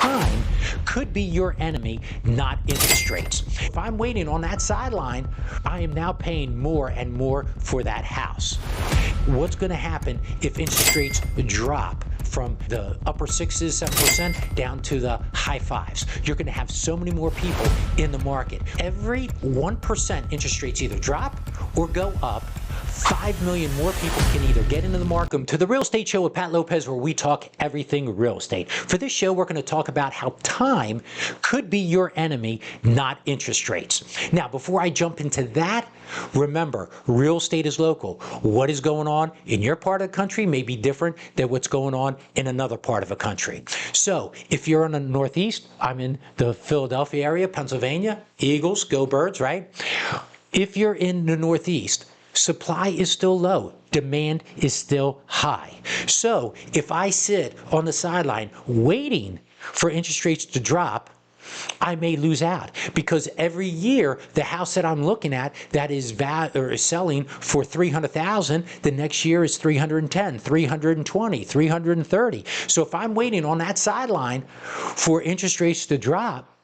time could be your enemy, not interest rates. If I'm waiting on that sideline, I am now paying more and more for that house. What's going to happen if interest rates drop from the upper 6s, 7% down to the high 5s? You're going to have so many more people in the market. Every 1% interest rates either drop or go up, 5 million more people can either get into the market. Welcome to the Real Estate Show with Pat Lopez, where we talk everything real estate. For this show, we're going to talk about how time could be your enemy, not interest rates. Now, before I jump into that, remember, real estate is local. What is going on in your part of the country may be different than what's going on in another part of the country. So if you're in the Northeast, I'm in the Philadelphia area, Pennsylvania, Eagles, go Birds, right? If you're in the Northeast, supply is still low. Demand is still high. So if I sit on the sideline waiting for interest rates to drop, I may lose out, because every year the house that I'm looking at that is selling for $300,000, the next year is $310,000, $320,000, $330,000. So if I'm waiting on that sideline for interest rates to drop,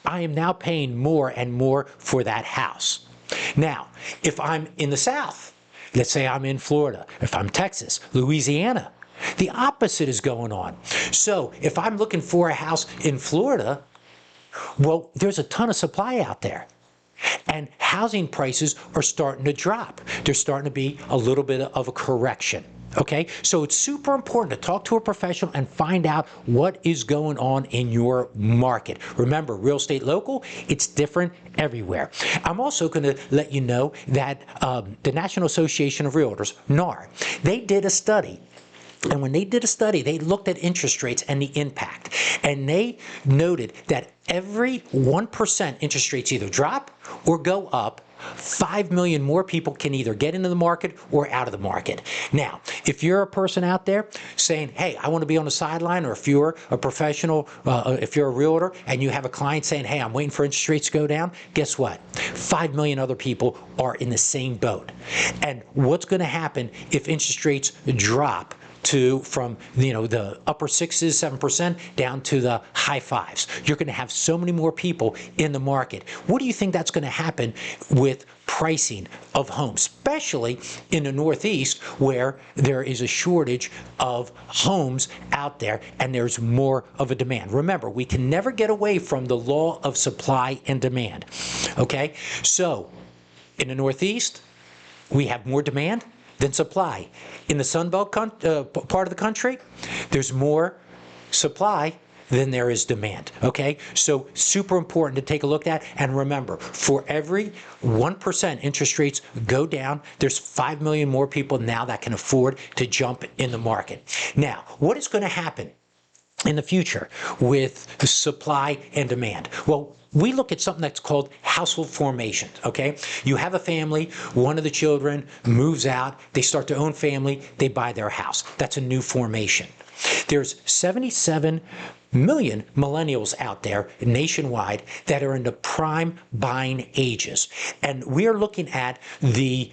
I am now paying more and more for that house. Now, if I'm in the South, let's say I'm in Florida, if I'm Texas, Louisiana, the opposite is going on. So if I'm looking for a house in Florida, well, there's a ton of supply out there. And housing prices are starting to drop. There's starting to be a little bit of a correction. Okay, so it's super important to talk to a professional and find out what is going on in your market. Remember, real estate local, it's different everywhere. I'm also going to let you know that the National Association of Realtors, NAR, they did a study. And when they did a study, they looked at interest rates and the impact. And they noted that every 1% interest rates either drop or go up, 5 million more people can either get into the market or out of the market. Now, if you're a person out there saying, hey, I want to be on the sideline, or if you're a professional, if you're a realtor and you have a client saying, hey, I'm waiting for interest rates to go down, guess what? 5 million other people are in the same boat. And what's going to happen if interest rates drop from the upper 6s, 7% down to the high 5s? You're going to have so many more people in the market. What do you think that's going to happen with pricing of homes, especially in the Northeast, where there is a shortage of homes out there and there's more of a demand? Remember, we can never get away from the law of supply and demand. Okay, so in the Northeast, we have more demand than supply. In the Sun Belt part of the country, there's more supply than there is demand. Okay, so super important to take a look at. And remember, for every 1% interest rates go down, there's 5 million more people now that can afford to jump in the market. Now, what is going to happen in the future with the supply and demand? Well, we look at something that's called household formation, okay? You have a family, one of the children moves out, they start their own family, they buy their house. That's a new formation. There's 77 million millennials out there nationwide that are in the prime buying ages. And we are looking at the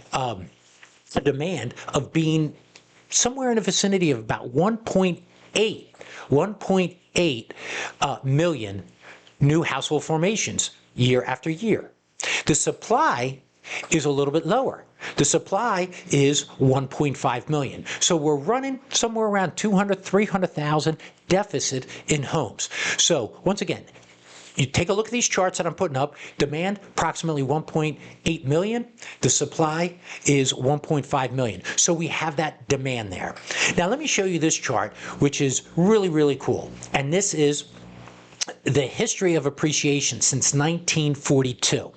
demand of being somewhere in the vicinity of about 1.8 million new household formations year after year. The supply is a little bit lower. The supply is 1.5 million. So we're running somewhere around 200, 300,000 deficit in homes. So once again, you take a look at these charts that I'm putting up. Demand, approximately 1.8 million. The supply is 1.5 million. So we have that demand there. Now let me show you this chart, which is really, really cool. And this is the history of appreciation since 1942.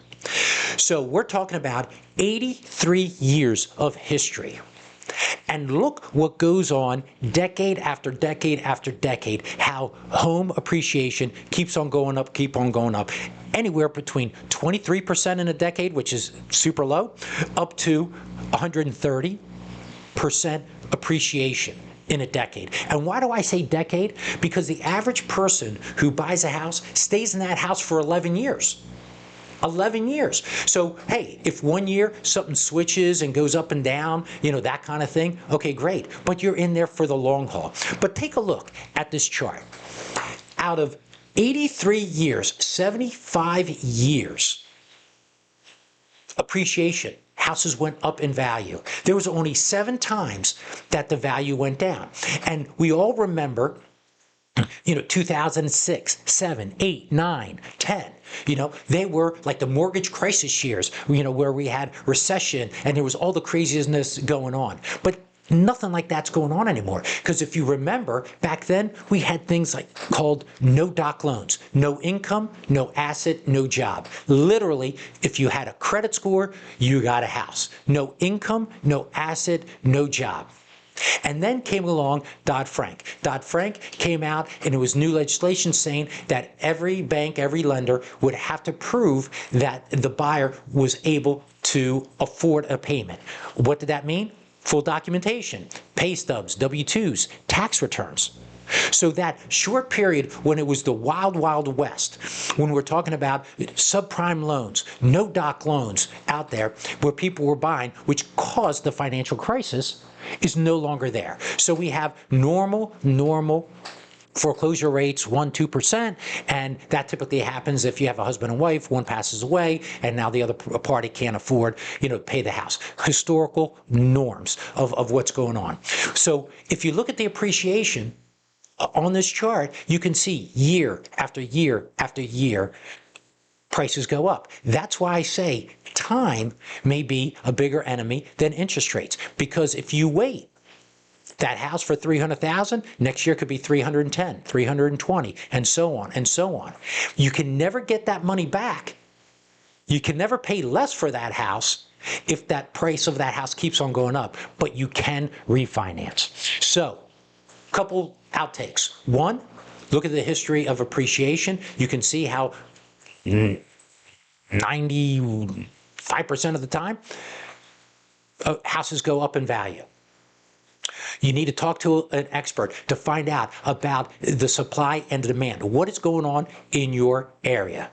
So we're talking about 83 years of history. And look what goes on decade after decade after decade, how home appreciation keeps on going up, anywhere between 23% in a decade, which is super low, up to 130% appreciation in a decade. And why do I say decade? Because the average person who buys a house stays in that house for 11 years. 11 years. So, hey, if one year something switches and goes up and down, that kind of thing, okay, great. But you're in there for the long haul. But take a look at this chart. Out of 83 years, 75 years appreciation. Houses went up in value. There was only 7 times that the value went down. And we all remember 2006, 7, 8, 9, 10. They were like the mortgage crisis years, where we had recession and there was all the craziness going on. But nothing like that's going on anymore. Because if you remember, back then we had things like called no doc loans, no income, no asset, no job. Literally, if you had a credit score, you got a house. No income, no asset, no job. And then came along Dodd-Frank. Dodd-Frank came out and it was new legislation saying that every bank, every lender would have to prove that the buyer was able to afford a payment. What did that mean? Full documentation, pay stubs, W-2s, tax returns. So that short period when it was the wild, wild west, when we're talking about subprime loans, no doc loans out there where people were buying, which caused the financial crisis, is no longer there. So we have normal foreclosure rates, 1-2%, and that typically happens if you have a husband and wife, one passes away, and now the other party can't afford, to pay the house. Historical norms of what's going on. So if you look at the appreciation on this chart, you can see year after year after year, prices go up. That's why I say time may be a bigger enemy than interest rates, because if you wait, that house for $300,000 next year could be $310,000, $320,000, and so on and so on. You can never get that money back. You can never pay less for that house if that price of that house keeps on going up, but you can refinance. So, couple outtakes. One, look at the history of appreciation. You can see how 95% of the time houses go up in value. You need to talk to an expert to find out about the supply and demand. What is going on in your area?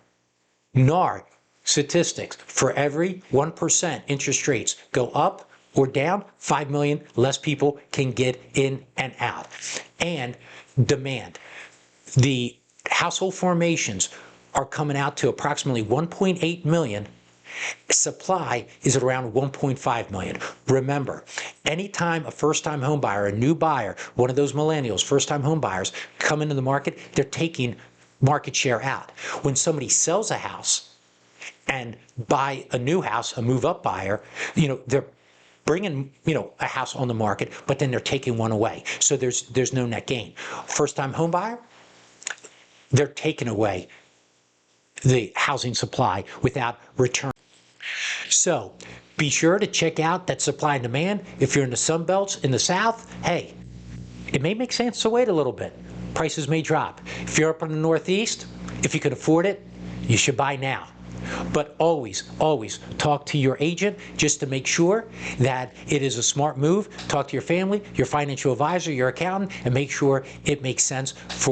NAR statistics, for every 1% interest rates go up or down, 5 million less people can get in and out. And demand. The household formations are coming out to approximately 1.8 million. Supply is at around 1.5 million. Remember, anytime a first-time home buyer, a new buyer, one of those millennials, first-time home buyers, come into the market, they're taking market share out. When somebody sells a house and buy a new house, a move-up buyer, they're bringing a house on the market, but then they're taking one away. So there's no net gain. First-time home buyer, they're taking away the housing supply without return. So be sure to check out that supply and demand. If you're in the Sun Belts in the South, hey, it may make sense to wait a little bit. Prices may drop. If you're up in the Northeast, if you can afford it, you should buy now. But always, always talk to your agent just to make sure that it is a smart move. Talk to your family, your financial advisor, your accountant, and make sure it makes sense for